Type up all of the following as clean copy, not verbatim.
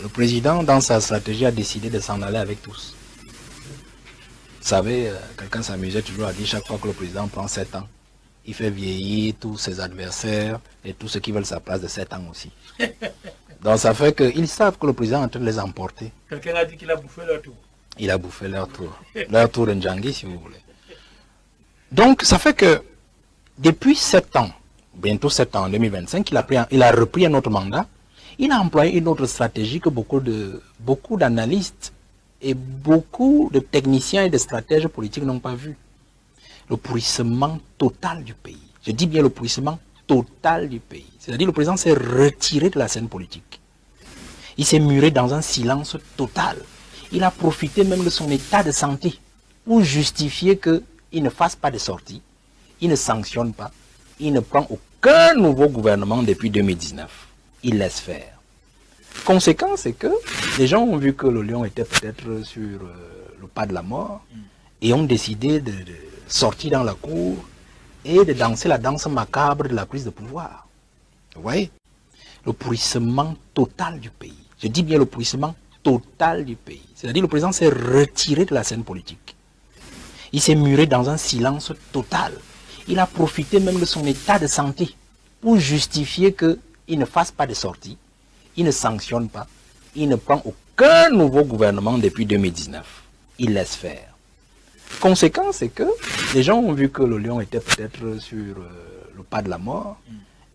le président, dans sa stratégie, a décidé de s'en aller avec tous. Vous savez, quelqu'un s'amusait toujours à dire chaque fois que le président prend 7 ans, il fait vieillir tous ses adversaires et tous ceux qui veulent sa place de 7 ans aussi. Donc ça fait qu'ils savent que le président est en train de les emporter. Quelqu'un a dit qu'il a bouffé leur tour. Il a bouffé leur tour. Leur tour de Ndjangui, si vous voulez. Donc ça fait que depuis 7 ans, bientôt 7 ans, en 2025, il a repris un autre mandat. Il a employé une autre stratégie que beaucoup d'analystes et beaucoup de techniciens et de stratèges politiques n'ont pas vu. Le pourrissement total du pays. Je dis bien le pourrissement total du pays. C'est-à-dire le président s'est retiré de la scène politique. Il s'est muré dans un silence total. Il a profité même de son état de santé pour justifier qu'il ne fasse pas de sortie, il ne sanctionne pas, il ne prend aucun nouveau gouvernement depuis 2019. Il laisse faire. Conséquence, c'est que les gens ont vu que le lion était peut-être sur le pas de la mort et ont décidé de sortir dans la cour et de danser la danse macabre de la prise de pouvoir. Vous voyez? Le pourrissement total du pays. Je dis bien le pourrissement total du pays. C'est-à-dire le président s'est retiré de la scène politique. Il s'est muré dans un silence total. Il a profité même de son état de santé pour justifier qu'il ne fasse pas de sortie, il ne sanctionne pas, il ne prend aucun nouveau gouvernement depuis 2019. Il laisse faire. Conséquence, c'est que les gens ont vu que le lion était peut-être sur le pas de la mort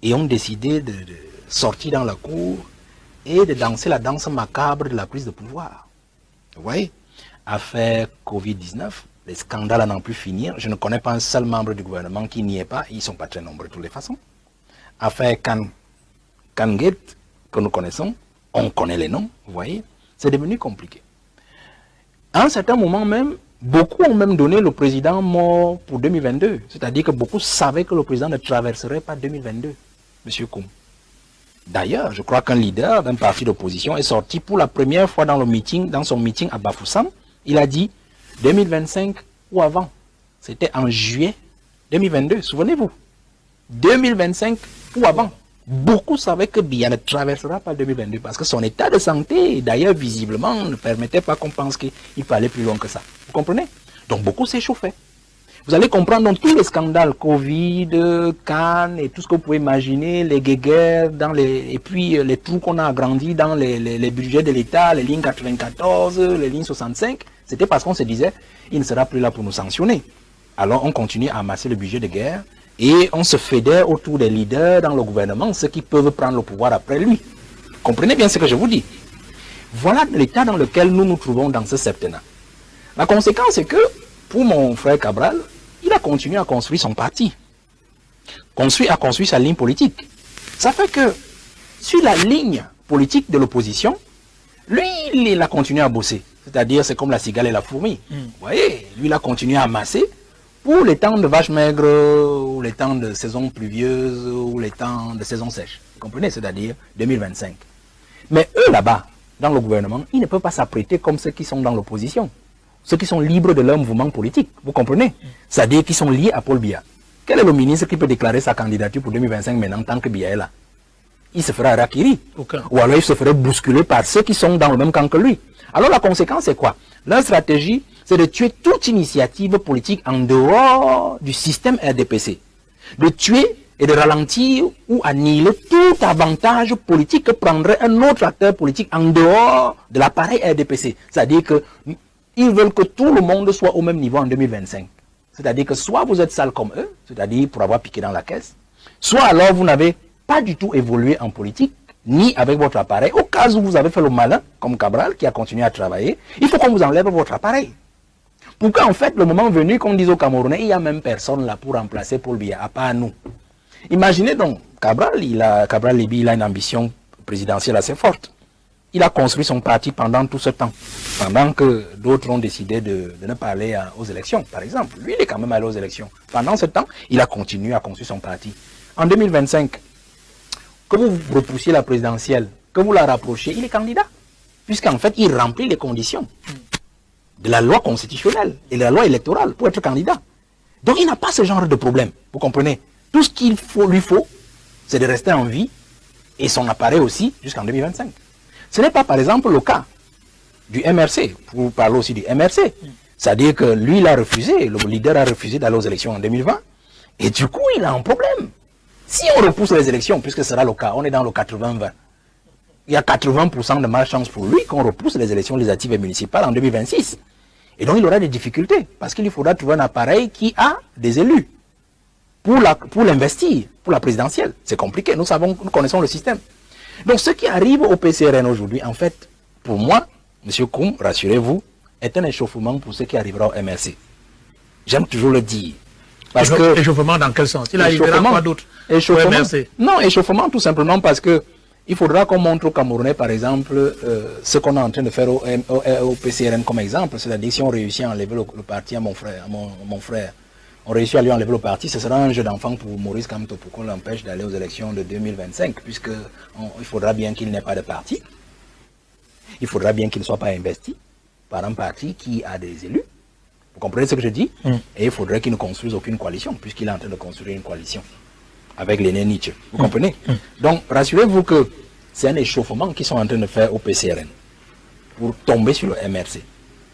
et ont décidé de sortir dans la cour et de danser la danse macabre de la prise de pouvoir. Vous voyez? Affaire Covid-19, les scandales à n'en plus finir. Je ne connais pas un seul membre du gouvernement qui n'y est pas. Ils ne sont pas très nombreux de toutes les façons. Affaire Kangate, que nous connaissons, on connaît les noms, vous voyez. C'est devenu compliqué. À un certain moment même, beaucoup ont même donné le président mort pour 2022. C'est-à-dire que beaucoup savaient que le président ne traverserait pas 2022, M. Koum. D'ailleurs, je crois qu'un leader d'un parti d'opposition est sorti pour la première fois dans son meeting à Bafoussam. Il a dit 2025 ou avant. C'était en juillet 2022, souvenez-vous. 2025 ou avant. Beaucoup savaient que Biya ne traversera pas 2022 parce que son état de santé, d'ailleurs visiblement, ne permettait pas qu'on pense qu'il fallait plus loin que ça. Vous comprenez? Donc beaucoup s'échauffaient. Vous allez comprendre donc tous les scandales, Covid, Cannes et tout ce que vous pouvez imaginer, les guéguerres, et puis les trous qu'on a agrandis dans les budgets de l'État, les lignes 94, les lignes 65, c'était parce qu'on se disait, il ne sera plus là pour nous sanctionner. Alors on continue à amasser le budget de guerre et on se fédère autour des leaders dans le gouvernement, ceux qui peuvent prendre le pouvoir après lui. Comprenez bien ce que je vous dis. Voilà l'état dans lequel nous nous trouvons dans ce septennat. La conséquence, c'est que, pour mon frère Cabral, il a continué à construire son parti. A construit sa ligne politique. Ça fait que, sur la ligne politique de l'opposition, lui, il a continué à bosser. C'est-à-dire, c'est comme la cigale et la fourmi. Vous voyez, lui, il a continué à amasser pour les temps de vaches maigres, ou les temps de saison pluvieuse, ou les temps de saison sèche. Vous comprenez? C'est-à-dire 2025. Mais eux, là-bas, dans le gouvernement, ils ne peuvent pas s'apprêter comme ceux qui sont dans l'opposition. Ceux qui sont libres de leur mouvement politique. Vous comprenez? C'est-à-dire qu'ils sont liés à Paul Biya. Quel est le ministre qui peut déclarer sa candidature pour 2025 maintenant tant que Biya est là? Il se fera rakiri. Ou alors il se ferait bousculer par ceux qui sont dans le même camp que lui. Alors la conséquence, c'est quoi? Leur stratégie, c'est de tuer toute initiative politique en dehors du système RDPC. De tuer et de ralentir ou annihiler tout avantage politique que prendrait un autre acteur politique en dehors de l'appareil RDPC. C'est-à-dire qu'ils veulent que tout le monde soit au même niveau en 2025. C'est-à-dire que soit vous êtes sale comme eux, c'est-à-dire pour avoir piqué dans la caisse, soit alors vous n'avez pas du tout évolué en politique, ni avec votre appareil. Au cas où vous avez fait le malin, comme Cabral, qui a continué à travailler, il faut qu'on vous enlève votre appareil. Pourquoi en fait, le moment venu, qu'on dise aux Camerounais, il n'y a même personne là pour remplacer Paul Biya, à part nous. Imaginez donc, Cabral Libi, il a une ambition présidentielle assez forte. Il a construit son parti pendant tout ce temps, pendant que d'autres ont décidé de ne pas aller aux élections, par exemple. Lui, il est quand même allé aux élections. Pendant ce temps, il a continué à construire son parti. En 2025, que vous repoussiez la présidentielle, que vous la rapprochiez, il est candidat. Puisqu'en fait, il remplit les conditions de la loi constitutionnelle et de la loi électorale pour être candidat. Donc, il n'a pas ce genre de problème. Vous comprenez? Tout ce qu'il lui faut, c'est de rester en vie et son appareil aussi jusqu'en 2025. Ce n'est pas, par exemple, le cas du MRC, pour parler aussi du MRC. C'est-à-dire que lui, il a refusé, le leader a refusé d'aller aux élections en 2020, et du coup, il a un problème. Si on repousse les élections, puisque ce sera le cas, on est dans le 80-20, il y a 80% de malchance pour lui qu'on repousse les élections législatives et municipales en 2026. Et donc, il aura des difficultés, parce qu'il faudra trouver un appareil qui a des élus pour l'investir, pour la présidentielle. C'est compliqué, nous connaissons le système. Donc, ce qui arrive au PCRN aujourd'hui, en fait, pour moi, M. Koum, rassurez-vous, est un échauffement pour ce qui arrivera au MRC. J'aime toujours le dire. Parce que échauffement dans quel sens? Il arrivera quoi d'autre? Échauffement. Non, échauffement tout simplement parce que il faudra qu'on montre aux Camerounais, par exemple, ce qu'on est en train de faire au PCRN comme exemple. C'est-à-dire si on réussit à enlever le parti à mon frère, on réussit à lui enlever le parti, ce sera un jeu d'enfant pour Maurice Kamto pour qu'on l'empêche d'aller aux élections de 2025, puisque il faudra bien qu'il n'ait pas de parti. Il faudra bien qu'il ne soit pas investi par un parti qui a des élus. Vous comprenez ce que je dis? Et il faudrait qu'il ne construise aucune coalition, puisqu'il est en train de construire une coalition avec l'aîné Nietzsche. Vous comprenez? Donc, rassurez-vous que c'est un échauffement qu'ils sont en train de faire au PCRN pour tomber sur le MRC.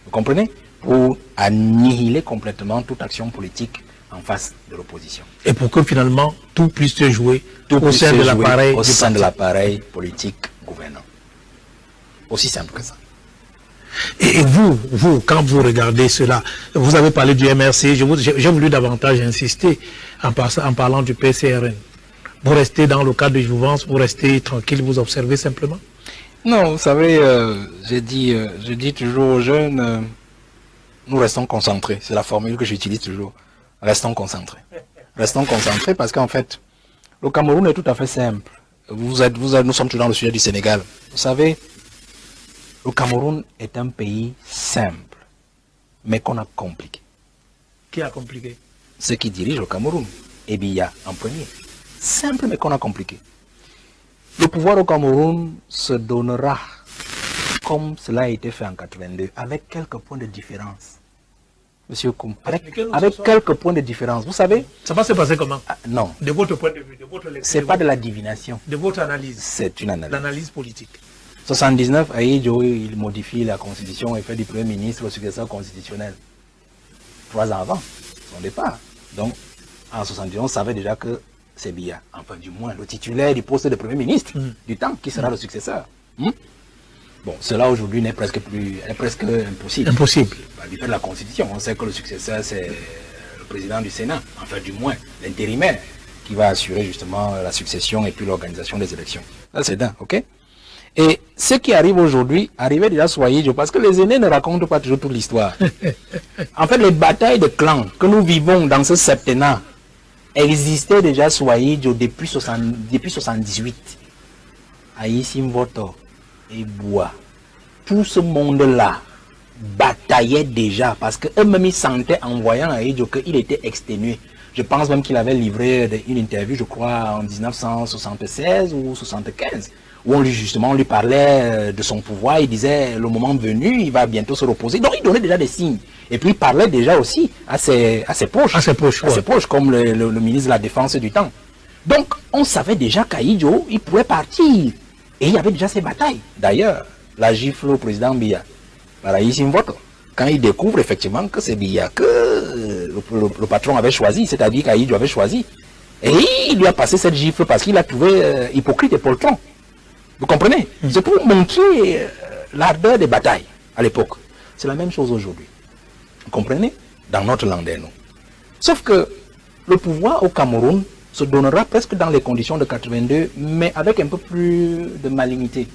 Vous comprenez? Pour annihiler complètement toute action politique en face de l'opposition. Et pour que finalement tout puisse se jouer au sein de l'appareil politique gouvernant. Aussi simple que ça. Et vous, quand vous regardez cela, vous avez parlé du MRC, j'ai voulu davantage insister en parlant du PCRN. Vous restez dans le cadre de jouvence, vous restez tranquille, vous observez simplement? Non, vous savez, je dis toujours aux jeunes, nous restons concentrés. C'est la formule que j'utilise toujours. Restons concentrés. Restons concentrés parce qu'en fait, le Cameroun est tout à fait simple. Nous sommes toujours dans le sujet du Sénégal. Vous savez, le Cameroun est un pays simple, mais qu'on a compliqué. Qui a compliqué? Ceux qui dirigent le Cameroun. Et Biya en premier. Simple, mais qu'on a compliqué. Le pouvoir au Cameroun se donnera comme cela a été fait en 82, avec quelques points de différence. Monsieur Koum, avec quelques points de différence. Vous savez? Ça va se passer comment? Non. De votre point de vue, de votre lecture. C'est pas de la divination. De votre analyse. C'est une analyse. L'analyse politique. 79, Aïdjo, il modifie la constitution et fait du Premier ministre le successeur constitutionnel. 3 ans avant son départ. Donc, en 71, on savait déjà que c'est Biya, enfin du moins le titulaire du poste de Premier ministre du temps, qui sera le successeur. Bon, cela aujourd'hui n'est presque impossible. Impossible. Du fait de la Constitution, on sait que le successeur c'est le président du Sénat, enfin du moins l'intérimaire, qui va assurer justement la succession et puis l'organisation des élections. Ça c'est dingue, ok? Et ce qui arrive aujourd'hui, arrivait déjà Soyejo, parce que les aînés ne racontent pas toujours toute l'histoire. En fait, les batailles de clans que nous vivons dans ce septennat existaient déjà Soyejo depuis 78. Aïssim Voto et Bois. Tout ce monde-là bataillait déjà parce qu'eux-mêmes ils sentaient en voyant Aïdjo qu'il était exténué. Je pense même qu'il avait livré une interview, je crois, en 1976 ou 75. Où on lui parlait de son pouvoir, il disait le moment venu, il va bientôt se reposer. Donc il donnait déjà des signes. Et puis il parlait déjà aussi à ses proches. À ses proches, comme le ministre de la Défense du temps. Donc on savait déjà qu'Aïdjo, il pouvait partir. Et il y avait déjà ces batailles. D'ailleurs, la gifle au président Biya, par Aïssim Voto, quand il découvre effectivement que c'est Biya que le patron avait choisi, c'est-à-dire qu'Aïdjo avait choisi. Et il lui a passé cette gifle parce qu'il a trouvé hypocrite et poltron. Vous comprenez? C'est pour montrer l'ardeur des batailles à l'époque. C'est la même chose aujourd'hui. Vous comprenez? Dans notre landerneau. Sauf que le pouvoir au Cameroun se donnera presque dans les conditions de 82, mais avec un peu plus de malignité,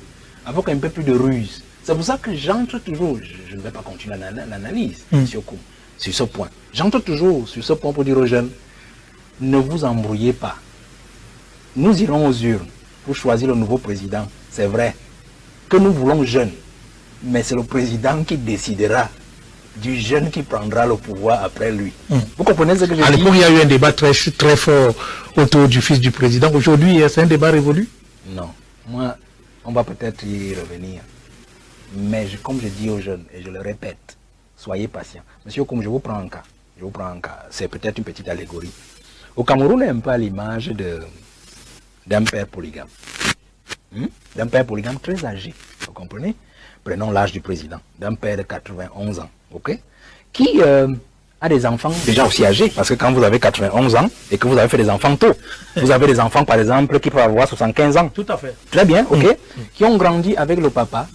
avec un peu plus de ruse. C'est pour ça que j'entre toujours, je ne vais pas continuer l'analyse sur ce point. J'entre toujours sur ce point pour dire aux jeunes, ne vous embrouillez pas. Nous irons aux urnes pour choisir le nouveau président. C'est vrai que nous voulons jeunes, mais c'est le président qui décidera du jeune qui prendra le pouvoir après lui. Vous comprenez ce que je dis? À l'époque, il y a eu un débat très fort autour du fils du président. Aujourd'hui, c'est un débat révolu? Non. Moi, on va peut-être y revenir. Mais comme je dis aux jeunes, et je le répète, soyez patients. Monsieur, comme je vous prends un cas, c'est peut-être une petite allégorie. Au Cameroun, on est un peu à l'image d'un père polygame. d'un père polygame très âgé, vous comprenez? Prenons l'âge du président, d'un père de 91 ans, ok? Qui a des enfants déjà aussi âgés, parce que quand vous avez 91 ans et que vous avez fait des enfants tôt, vous avez des enfants par exemple qui peuvent avoir 75 ans. Tout à fait. Très bien, ok? Qui ont grandi avec le papa,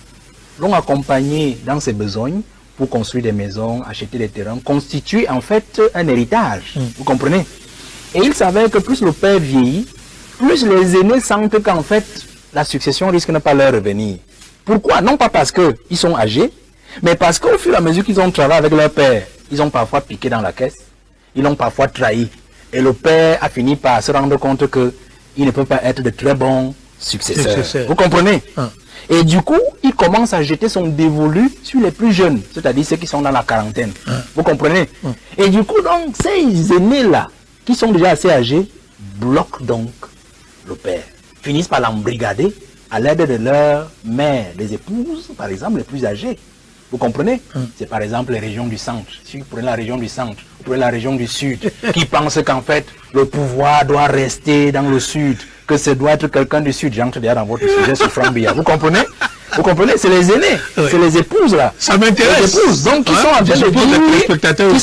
l'ont accompagné dans ses besoins pour construire des maisons, acheter des terrains, constituer en fait un héritage, vous comprenez? Et il s'avère que plus le père vieillit, plus les aînés sentent qu'en fait la succession risque de ne pas leur revenir. Pourquoi? Non pas parce qu'ils sont âgés, mais parce qu'au fur et à mesure qu'ils ont travaillé avec leur père, ils ont parfois piqué dans la caisse, ils l'ont parfois trahi. Et le père a fini par se rendre compte qu'il ne peut pas être de très bons successeurs. Vous comprenez? Et du coup, il commence à jeter son dévolu sur les plus jeunes, c'est-à-dire ceux qui sont dans la quarantaine. Vous comprenez? Et du coup, donc, ces aînés-là, qui sont déjà assez âgés, bloquent donc le père, finissent par l'embrigader à l'aide de leur mère, des épouses, par exemple, les plus âgées. Vous comprenez? C'est par exemple les régions du centre. Si vous prenez la région du centre, vous prenez la région du sud, qui pensent qu'en fait, le pouvoir doit rester dans le sud, que ce doit être quelqu'un du sud. J'entre déjà dans votre sujet sur Franck Biya. Vous comprenez? Vous comprenez? C'est les aînés, c'est les épouses là. Ça m'intéresse. Les épouses, donc qui sont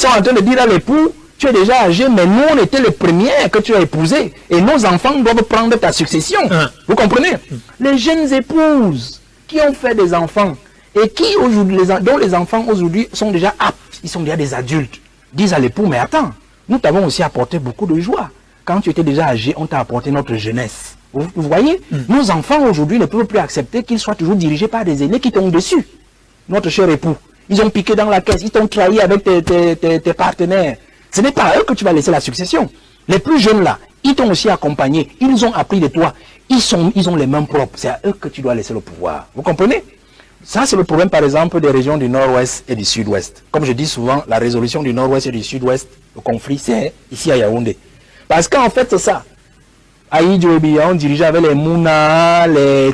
en train de dire à l'époux, tu es déjà âgé, mais nous on était les premiers que tu as épousés. Et nos enfants doivent prendre ta succession. Vous comprenez? Les jeunes épouses qui ont fait des enfants, et qui aujourd'hui, dont les enfants aujourd'hui sont déjà aptes, ils sont déjà des adultes, disent à l'époux, mais attends, nous t'avons aussi apporté beaucoup de joie. Quand tu étais déjà âgé, on t'a apporté notre jeunesse. Vous voyez, nos enfants aujourd'hui ne peuvent plus accepter qu'ils soient toujours dirigés par des aînés qui tombent dessus. Notre cher époux, ils ont piqué dans la caisse, ils t'ont trahi avec tes partenaires. Ce n'est pas à eux que tu vas laisser la succession. Les plus jeunes là, ils t'ont aussi accompagné, ils ont appris de toi, ils ont les mains propres. C'est à eux que tu dois laisser le pouvoir. Vous comprenez? Ça, c'est le problème, par exemple, des régions du nord-ouest et du sud-ouest. Comme je dis souvent, la résolution du nord-ouest et du sud-ouest, le conflit, c'est ici à Yaoundé. Parce qu'en fait, c'est ça. Aïdjo on dirigeait avec les Mouna,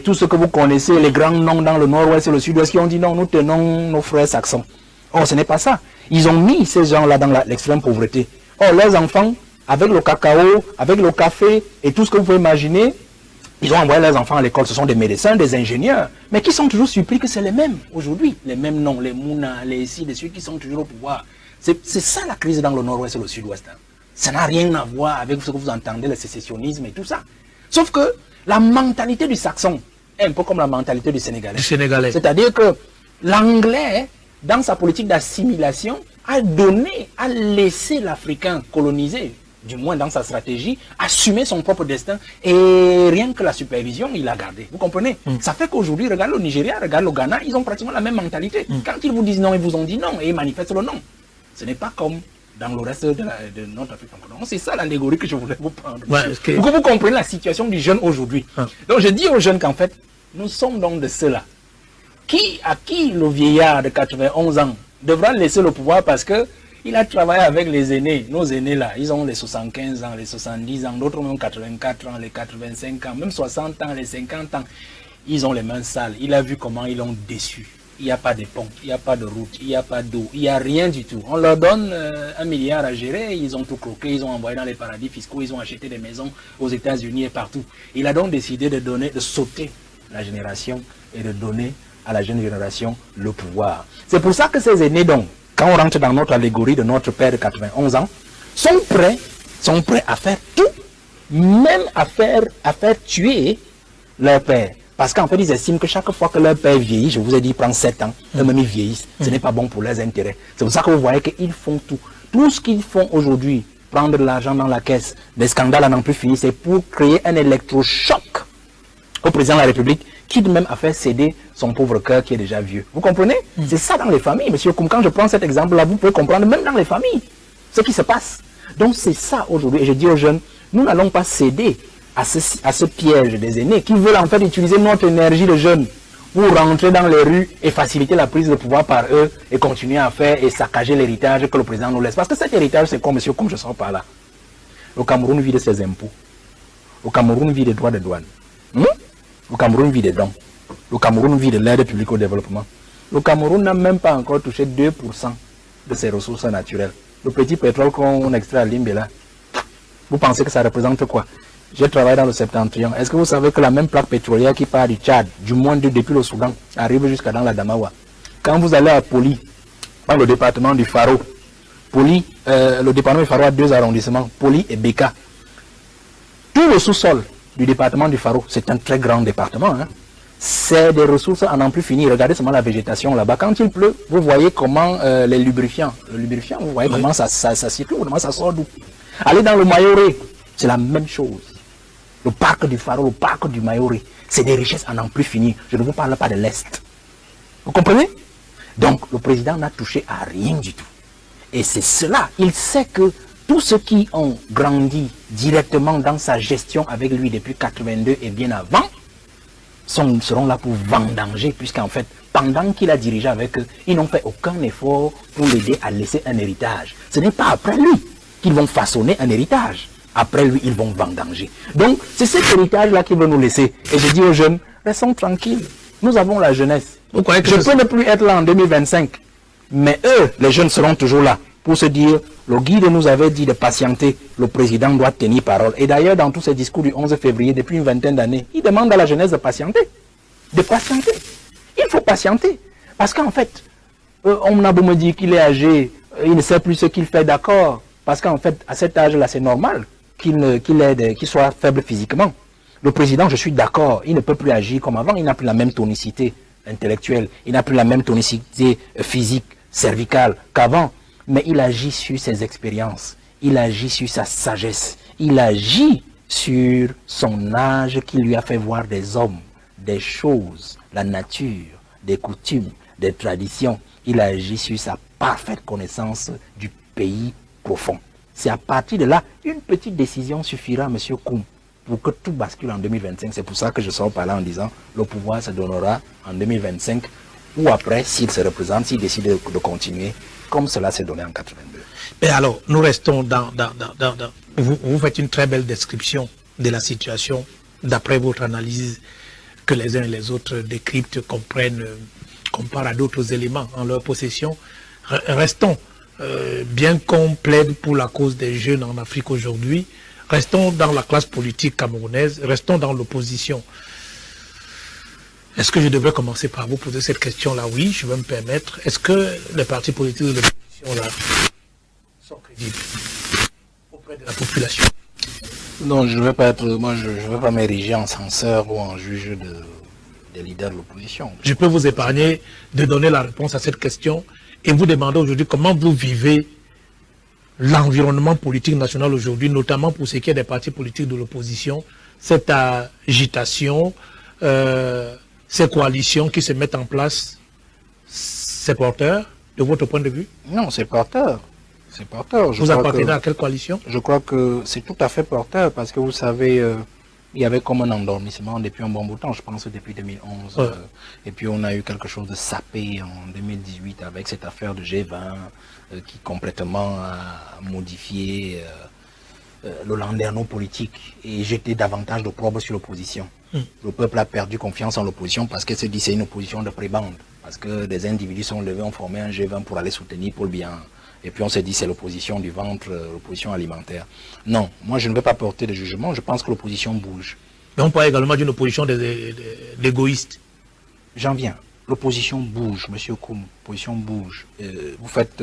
tout ce que vous connaissez, les grands noms dans le nord-ouest et le sud-ouest, qui ont dit non, nous tenons nos frères saxons. Or, ce n'est pas ça. Ils ont mis ces gens-là dans l'extrême pauvreté. Or, leurs enfants, avec le cacao, avec le café et tout ce que vous pouvez imaginer, ils ont envoyé leurs enfants à l'école, ce sont des médecins, des ingénieurs, mais qui sont toujours surpris que c'est les mêmes aujourd'hui. Les mêmes noms, les Mouna, les ici, les ceux qui sont toujours au pouvoir. C'est ça la crise dans le nord-ouest et le sud-ouest. Hein. Ça n'a rien à voir avec ce que vous entendez, le sécessionnisme et tout ça. Sauf que la mentalité du saxon est un peu comme la mentalité du sénégalais. C'est-à-dire que l'anglais, dans sa politique d'assimilation, a laissé l'Africain colonisé, du moins dans sa stratégie, assumer son propre destin et rien que la supervision, il a gardé. Vous comprenez? Ça fait qu'aujourd'hui, regarde le Nigeria, regarde le Ghana, ils ont pratiquement la même mentalité. Quand ils vous disent non, ils vous ont dit non et ils manifestent le non. Ce n'est pas comme dans le reste de notre Afrique. C'est ça l'allégorie que je voulais vous prendre. Pour que vous compreniez la situation du jeune aujourd'hui. Donc je dis aux jeunes qu'en fait, nous sommes donc de ceux-là. À qui le vieillard de 91 ans devra laisser le pouvoir parce que il a travaillé avec les aînés, nos aînés là, ils ont les 75 ans, les 70 ans, d'autres même 84 ans, les 85 ans, même 60 ans, les 50 ans. Ils ont les mains sales. Il a vu comment ils l'ont déçu. Il n'y a pas de pont, il n'y a pas de route, il n'y a pas d'eau, il n'y a rien du tout. On leur donne 1 milliard à gérer, ils ont tout croqué, ils ont envoyé dans les paradis fiscaux, ils ont acheté des maisons aux États-Unis et partout. Il a donc décidé de sauter la génération et de donner à la jeune génération le pouvoir. C'est pour ça que ces aînés, donc, quand on rentre dans notre allégorie de notre père de 91 ans, sont prêts à faire tout, même à faire tuer leur père. Parce qu'en fait, ils estiment que chaque fois que leur père vieillit, je vous ai dit, il prend 7 ans, eux-mêmes ils vieillissent, ce n'est pas bon pour leurs intérêts. C'est pour ça que vous voyez qu'ils font tout. Tout ce qu'ils font aujourd'hui, prendre de l'argent dans la caisse, des scandales à n'en plus finir, c'est pour créer un électrochoc au président de la République, qui de même a fait céder son pauvre cœur qui est déjà vieux. Vous comprenez? C'est ça dans les familles, monsieur. Comme quand je prends cet exemple-là, vous pouvez comprendre même dans les familles ce qui se passe. Donc c'est ça aujourd'hui. Et je dis aux jeunes, nous n'allons pas céder à ce piège des aînés qui veulent en fait utiliser notre énergie de jeunes pour rentrer dans les rues et faciliter la prise de pouvoir par eux et continuer à faire et saccager l'héritage que le président nous laisse. Parce que cet héritage, c'est quoi, monsieur, comme je sors par là? Le Cameroun vit de ses impôts. Le Cameroun vit des droits de douane. Le Cameroun vit des dons. Le Cameroun vit de l'aide publique au développement. Le Cameroun n'a même pas encore touché 2% de ses ressources naturelles. Le petit pétrole qu'on extrait à Limbé là, vous pensez que ça représente quoi? J'ai travaillé dans le Septentrion. Est-ce que vous savez que la même plaque pétrolière qui part du Tchad, du moins depuis le Soudan, arrive jusqu'à dans la Damawa? Quand vous allez à Poli, dans le département du Faro, Poli, le département du Faro a 2 arrondissements, Poli et Beka. Tout le sous-sol du département du Faro, c'est un très grand département. Hein. C'est des ressources à n'en plus finir. Regardez seulement la végétation là-bas. Quand il pleut, vous voyez comment les lubrifiants, vous voyez comment ça circule, comment ça sort d'où. Allez dans le Mayoré, c'est la même chose. Le parc du Faro, le parc du Mayoré, c'est des richesses à n'en plus finir. Je ne vous parle pas de l'Est. Vous comprenez? Donc, le président n'a touché à rien du tout. Et c'est cela. Il sait que tous ceux qui ont grandi directement dans sa gestion avec lui depuis 82 et bien avant, seront là pour vendanger, puisqu'en fait, pendant qu'il a dirigé avec eux, ils n'ont fait aucun effort pour l'aider à laisser un héritage. Ce n'est pas après lui qu'ils vont façonner un héritage. Après lui, ils vont vendanger. Donc, c'est cet héritage-là qu'il veut nous laisser. Et je dis aux jeunes, restons tranquilles. Nous avons la jeunesse. Je peux ne plus être là en 2025. Mais eux, les jeunes seront toujours là pour se dire, le guide nous avait dit de patienter, le président doit tenir parole. Et d'ailleurs, dans tous ces discours du 11 février, depuis une vingtaine d'années, il demande à la jeunesse de patienter. De patienter. Il faut patienter. Parce qu'en fait, on a beau me dire qu'il est âgé, il ne sait plus ce qu'il fait, d'accord. Parce qu'en fait, à cet âge-là, c'est normal qu'il soit faible physiquement. Le président, je suis d'accord, il ne peut plus agir comme avant, il n'a plus la même tonicité intellectuelle, il n'a plus la même tonicité physique, cervicale qu'avant. Mais il agit sur ses expériences, il agit sur sa sagesse, il agit sur son âge qui lui a fait voir des hommes, des choses, la nature, des coutumes, des traditions. Il agit sur sa parfaite connaissance du pays profond. C'est à partir de là, une petite décision suffira, M. Koum, pour que tout bascule en 2025. C'est pour ça que je sors par là en disant le pouvoir se donnera en 2025 ou après, s'il se représente, s'il décide de continuer comme cela s'est donné en 82. Mais alors, nous restons dans vous faites une très belle description de la situation d'après votre analyse que les uns et les autres décryptent, comprennent, comparent à d'autres éléments en leur possession. Restons, bien qu'on plaide pour la cause des jeunes en Afrique aujourd'hui, restons dans la classe politique camerounaise, restons dans l'opposition. Est-ce que je devrais commencer par vous poser cette question-là? Oui, je vais me permettre. Est-ce que les partis politiques de l'opposition-là sont crédibles auprès de la population? Non, je ne vais pas être, moi je ne vais pas m'ériger en censeur ou en juge des leaders de l'opposition. Je peux vous épargner de donner la réponse à cette question et vous demander aujourd'hui comment vous vivez l'environnement politique national aujourd'hui, notamment pour ce qui est des partis politiques de l'opposition, cette agitation, ces coalitions qui se mettent en place, c'est porteur de votre point de vue? Non, c'est porteur. C'est porteur. Vous appartenez à quelle coalition? Je crois que c'est tout à fait porteur parce que vous savez, il y avait comme un endormissement depuis un bon bout de temps, je pense depuis 2011. Ouais. Et puis on a eu quelque chose de sapé en 2018 avec cette affaire de G20 qui complètement a modifié le landerneau politique et jeté davantage d'opprobre sur l'opposition. Le peuple a perdu confiance en l'opposition parce qu'elle se dit c'est une opposition de prébande. Parce que des individus sont levés, ont formé un G20 pour aller soutenir Paul Biya. Et puis on se dit c'est l'opposition du ventre, l'opposition alimentaire. Non, moi je ne vais pas porter de jugement, je pense que l'opposition bouge. Mais on parle également d'une opposition d'égoïstes. J'en viens. L'opposition bouge, M. Koum, l'opposition bouge. Vous faites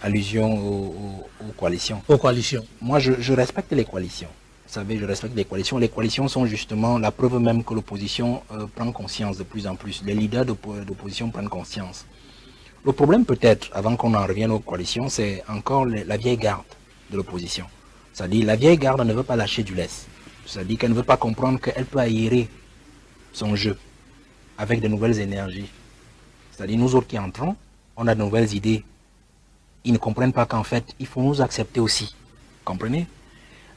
allusion aux coalitions. Aux coalitions. Moi je respecte les coalitions. Vous savez, je respecte les coalitions. Les coalitions sont justement la preuve même que l'opposition prend conscience de plus en plus. Les leaders d'opposition prennent conscience. Le problème peut-être, avant qu'on en revienne aux coalitions, c'est encore la vieille garde de l'opposition. C'est-à-dire la vieille garde ne veut pas lâcher du lest. C'est-à-dire qu'elle ne veut pas comprendre qu'elle peut aérer son jeu avec de nouvelles énergies. C'est-à-dire nous autres qui entrons, on a de nouvelles idées. Ils ne comprennent pas qu'en fait, il faut nous accepter aussi. Comprenez?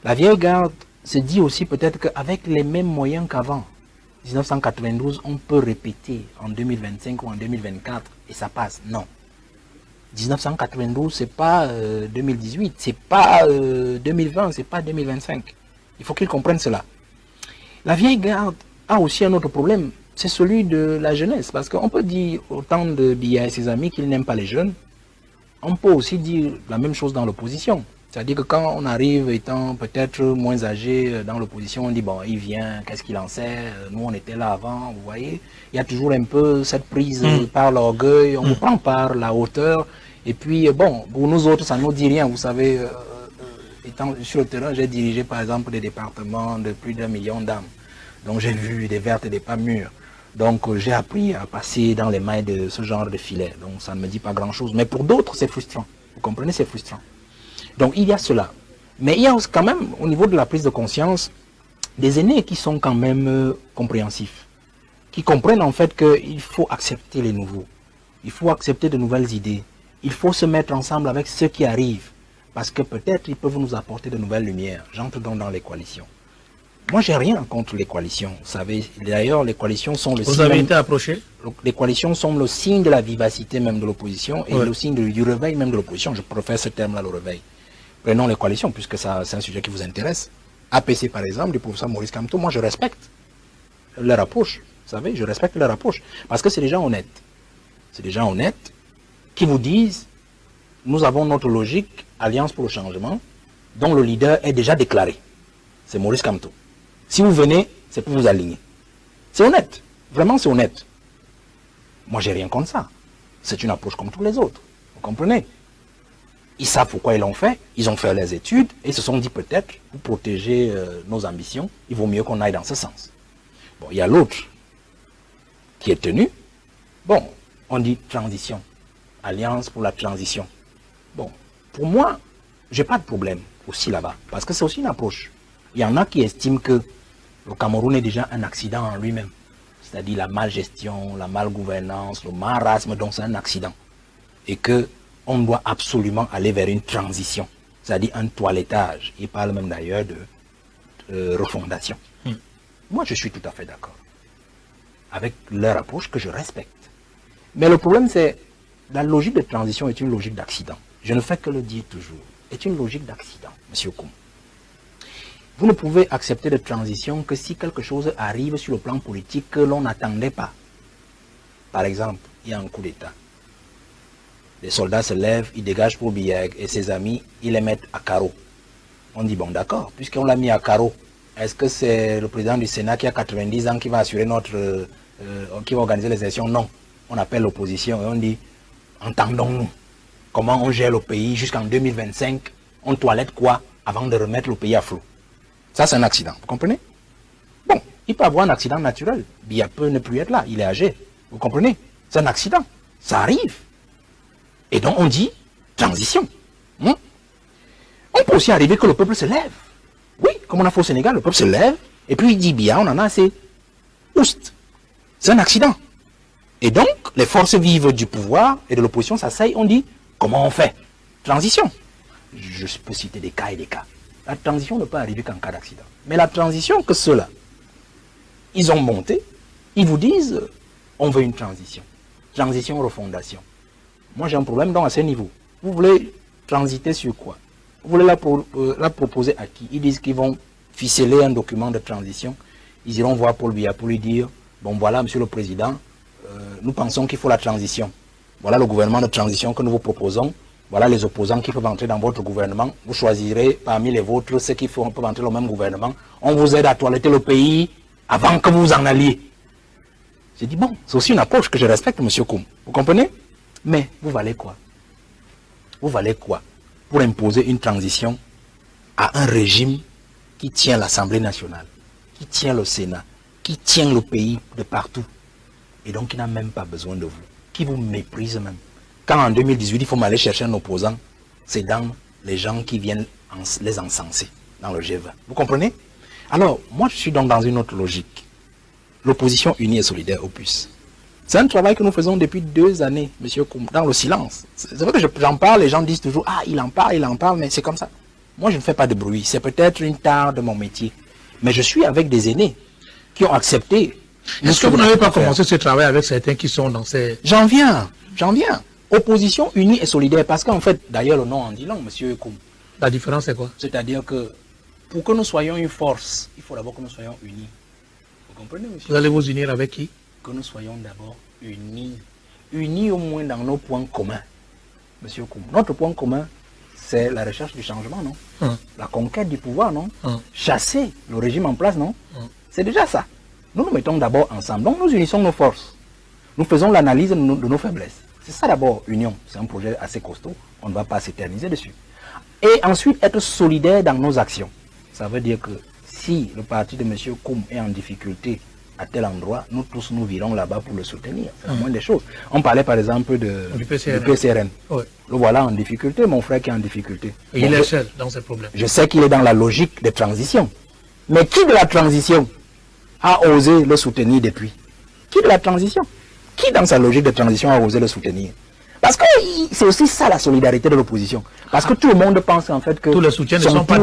La vieille garde se dit aussi peut-être qu'avec les mêmes moyens qu'avant, 1992, on peut répéter en 2025 ou en 2024 et ça passe. Non. 1992, c'est pas 2018, c'est pas 2020, c'est pas 2025. Il faut qu'ils comprennent cela. La vieille garde a aussi un autre problème, c'est celui de la jeunesse. Parce qu'on peut dire autant de Biya et ses amis qu'ils n'aiment pas les jeunes. On peut aussi dire la même chose dans l'opposition. C'est-à-dire que quand on arrive étant peut-être moins âgé dans l'opposition, on dit bon, il vient, qu'est-ce qu'il en sait? Nous, on était là avant, vous voyez. Il y a toujours un peu cette prise par l'orgueil, on vous prend par la hauteur. Et puis, bon, pour nous autres, ça ne nous dit rien. Vous savez, étant sur le terrain, j'ai dirigé par exemple des départements de plus d'1 million d'âmes. Donc j'ai vu des vertes et des pas mûres. Donc j'ai appris à passer dans les mailles de ce genre de filet. Donc ça ne me dit pas grand-chose. Mais pour d'autres, c'est frustrant. Vous comprenez, c'est frustrant. Donc il y a cela. Mais il y a aussi quand même, au niveau de la prise de conscience, des aînés qui sont quand même compréhensifs. Qui comprennent en fait qu'il faut accepter les nouveaux. Il faut accepter de nouvelles idées. Il faut se mettre ensemble avec ceux qui arrivent. Parce que peut-être ils peuvent nous apporter de nouvelles lumières. J'entre donc dans les coalitions. Moi, j'ai rien contre les coalitions. Vous savez, d'ailleurs, les coalitions sont le signe... Vous avez été approché? Les coalitions sont le signe de la vivacité même de l'opposition et le signe du réveil même de l'opposition. Je préfère ce terme-là, le réveil. Prenons les coalitions, puisque c'est un sujet qui vous intéresse. APC, par exemple, du professeur Maurice Kamto, moi, je respecte leur approche. Vous savez, je respecte leur approche. Parce que c'est des gens honnêtes. C'est des gens honnêtes qui vous disent, nous avons notre logique, Alliance pour le changement, dont le leader est déjà déclaré. C'est Maurice Kamto. Si vous venez, c'est pour vous aligner. C'est honnête. Vraiment, c'est honnête. Moi, j'ai rien contre ça. C'est une approche comme tous les autres. Vous comprenez? Ils savent pourquoi ils l'ont fait. Ils ont fait les études et ils se sont dit peut-être, pour protéger nos ambitions, il vaut mieux qu'on aille dans ce sens. Bon, il y a l'autre qui est tenu. Bon, on dit transition. Alliance pour la transition. Bon, pour moi, j'ai pas de problème aussi là-bas. Parce que c'est aussi une approche. Il y en a qui estiment que le Cameroun est déjà un accident en lui-même. C'est-à-dire la malgestion, la malgouvernance, le marasme, donc c'est un accident. Et qu'on doit absolument aller vers une transition. C'est-à-dire un toilettage. Ils parlent même d'ailleurs de refondation. Moi, je suis tout à fait d'accord. Avec leur approche que je respecte. Mais le problème, c'est la logique de transition est une logique d'accident. Je ne fais que le dire toujours. C'est une logique d'accident, M. Koum. Vous ne pouvez accepter de transition que si quelque chose arrive sur le plan politique que l'on n'attendait pas. Par exemple, il y a un coup d'État. Les soldats se lèvent, ils dégagent pour Biègue et ses amis, ils les mettent à carreau. On dit, bon d'accord, puisqu'on l'a mis à carreau, est-ce que c'est le président du Sénat qui a 90 ans qui va assurer qui va organiser les élections? Non. On appelle l'opposition et on dit, entendons-nous. Comment on gère le pays jusqu'en 2025? On toilette quoi avant de remettre le pays à flot? Ça, c'est un accident, vous comprenez? Bon, il peut avoir un accident naturel. Biya peut ne plus être là, il est âgé. Vous comprenez? C'est un accident. Ça arrive. Et donc, on dit transition. On peut aussi arriver que le peuple se lève. Oui, comme on a fait au Sénégal, le peuple se lève, et puis il dit, Biya, on en a assez. Oust. C'est un accident. Et donc, les forces vives du pouvoir et de l'opposition s'asseyent, on dit, comment on fait? Transition. Je peux citer des cas et des cas. La transition ne peut arriver qu'en cas d'accident. Mais la transition que ceux-là, ils ont monté, ils vous disent, on veut une transition. Transition, refondation. Moi, j'ai un problème donc à ce niveau. Vous voulez transiter sur quoi? Vous voulez la proposer à qui? Ils disent qu'ils vont ficeler un document de transition. Ils iront voir Paul Biya pour lui dire, bon voilà, monsieur le président, nous pensons qu'il faut la transition. Voilà le gouvernement de transition que nous vous proposons. Voilà les opposants qui peuvent entrer dans votre gouvernement. Vous choisirez parmi les vôtres ceux qui peuvent entrer dans le même gouvernement. On vous aide à toiletter le pays avant que vous en alliez. J'ai dit, bon, c'est aussi une approche que je respecte, M. Koum. Vous comprenez? Mais vous valez quoi? Vous valez quoi pour imposer une transition à un régime qui tient l'Assemblée nationale, qui tient le Sénat, qui tient le pays de partout, et donc qui n'a même pas besoin de vous, qui vous méprise même. Quand en 2018, il faut m'aller chercher un opposant, c'est dans les gens qui viennent les encenser dans le G20. Vous comprenez? Alors, moi, je suis donc dans une autre logique. L'opposition unie et solidaire au plus. C'est un travail que nous faisons depuis 2 années, monsieur Koum, dans le silence. C'est vrai que j'en parle, les gens disent toujours, ah, il en parle, mais c'est comme ça. Moi, je ne fais pas de bruit. C'est peut-être une tare de mon métier. Mais je suis avec des aînés qui ont accepté. Est-ce que vous n'avez pas commencé ce travail avec certains qui sont dans ces... J'en viens. Opposition unie et solidaire, parce qu'en fait, d'ailleurs, le nom en dit long, monsieur Koum. La différence, c'est quoi? C'est-à-dire que, pour que nous soyons une force, il faut d'abord que nous soyons unis. Vous comprenez, monsieur? Vous allez vous unir avec qui? Que nous soyons d'abord unis. Unis au moins dans nos points communs. Monsieur Koum, notre point commun, c'est la recherche du changement, non? La conquête du pouvoir, non? Chasser le régime en place, non? C'est déjà ça. Nous nous mettons d'abord ensemble. Donc nous unissons nos forces. Nous faisons l'analyse de nos faiblesses. C'est ça d'abord, union. C'est un projet assez costaud. On ne va pas s'éterniser dessus. Et ensuite, être solidaire dans nos actions. Ça veut dire que si le parti de M. Koum est en difficulté à tel endroit, nous tous nous virons là-bas pour le soutenir. C'est la moindre des choses. On parlait par exemple du PCRN. Oui. Le voilà en difficulté, mon frère qui est en difficulté. Et il est seul dans ces problèmes. Je sais qu'il est dans la logique de transition. Mais qui de la transition a osé le soutenir depuis? Qui de la transition? Qui dans sa logique de transition a osé le soutenir? Parce que c'est aussi ça la solidarité de l'opposition. Parce que tout le monde pense en fait que tous les soutiens ne sont pas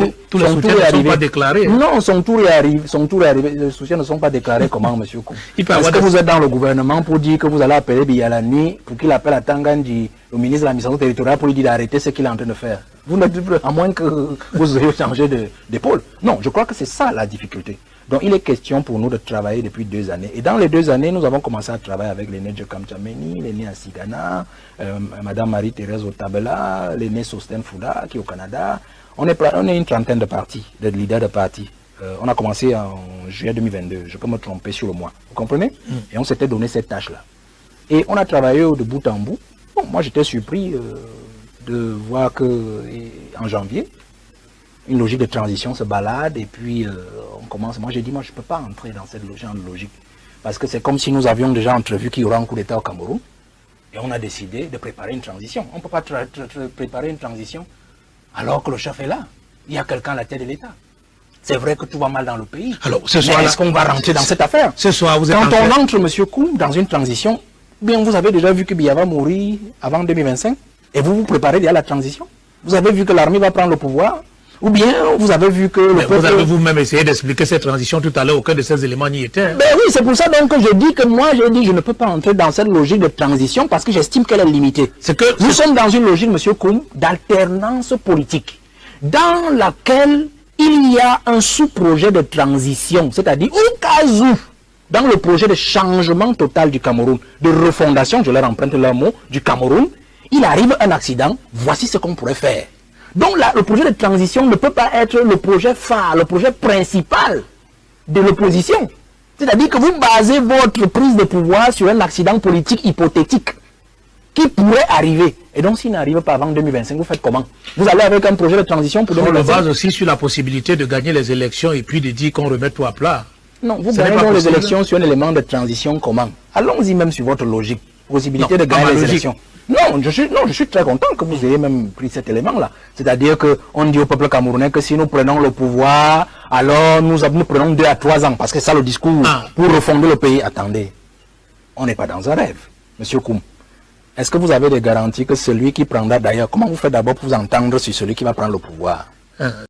déclarés. Non, son tour est arrivé. Les soutiens ne sont pas déclarés. Comment, monsieur Koum? Est-ce que vous êtes dans le gouvernement pour dire que vous allez appeler Biyalani pour qu'il appelle à Tangandji, le ministre de l'administration territoriale, pour lui dire d'arrêter ce qu'il est en train de faire? Vous ne dites plus, à moins que vous ayez changé d'épaule. Non, je crois que c'est ça la difficulté. Donc il est question pour nous de travailler depuis 2 années. Et dans les 2 années, nous avons commencé à travailler avec l'aîné Jokam Tchameni, l'aîné Asigana, Madame Marie-Thérèse Otabela, l'aîné Sosten Fouda qui est au Canada. On est une trentaine de partis, de leaders de partis. On a commencé en juillet 2022, je peux me tromper sur le mois. Vous comprenez? Et on s'était donné cette tâche-là. Et on a travaillé de bout en bout. Bon, moi j'étais surpris de voir que en janvier, une logique de transition se balade et puis on commence. Moi j'ai dit, moi je ne peux pas entrer dans cette logique. Parce que c'est comme si nous avions déjà entrevu qu'il y aura un coup d'État au Cameroun et on a décidé de préparer une transition. On ne peut pas préparer une transition alors que le chef est là. Il y a quelqu'un à la tête de l'État. C'est vrai que tout va mal dans le pays. Alors, mais est-ce qu'on va rentrer dans cette affaire? Ce soir, vous êtes Quand on entre, M. Koum, dans une transition, bien vous avez déjà vu que Biya va mourir avant 2025 et vous vous préparez déjà à la transition. Vous avez vu que l'armée va prendre le pouvoir. Ou bien vous avez vu que le peuple... Vous avez vous-même essayé d'expliquer cette transition tout à l'heure, aucun de ces éléments n'y était. Ben oui, c'est pour ça donc que je dis que moi, je ne peux pas entrer dans cette logique de transition parce que j'estime qu'elle est limitée. Nous sommes dans une logique, M. Koum, d'alternance politique, dans laquelle il y a un sous-projet de transition, c'est-à-dire au cas où, dans le projet de changement total du Cameroun, de refondation, je leur emprunte leur mot, du Cameroun, il arrive un accident, voici ce qu'on pourrait faire. Donc là, le projet de transition ne peut pas être le projet phare, le projet principal de l'opposition. C'est-à-dire que vous basez votre prise de pouvoir sur un accident politique hypothétique qui pourrait arriver. Et donc s'il n'arrive pas avant 2025, vous faites comment? Vous allez avec un projet de transition pour 2025? On le base aussi sur la possibilité de gagner les élections et puis de dire qu'on remet tout à plat. Non, vous gagnez donc les élections sur un élément de transition comment? Allons-y même sur votre logique. Possibilité de gagner les élections. Non, je suis très content que vous ayez même pris cet élément-là. C'est-à-dire qu'on dit au peuple camerounais que si nous prenons le pouvoir, alors nous prenons 2 à 3 ans. Parce que c'est ça le discours pour refonder le pays. Attendez, on n'est pas dans un rêve. Monsieur Koum, est-ce que vous avez des garanties que celui qui prendra d'ailleurs, comment vous faites d'abord pour vous entendre sur celui qui va prendre le pouvoir?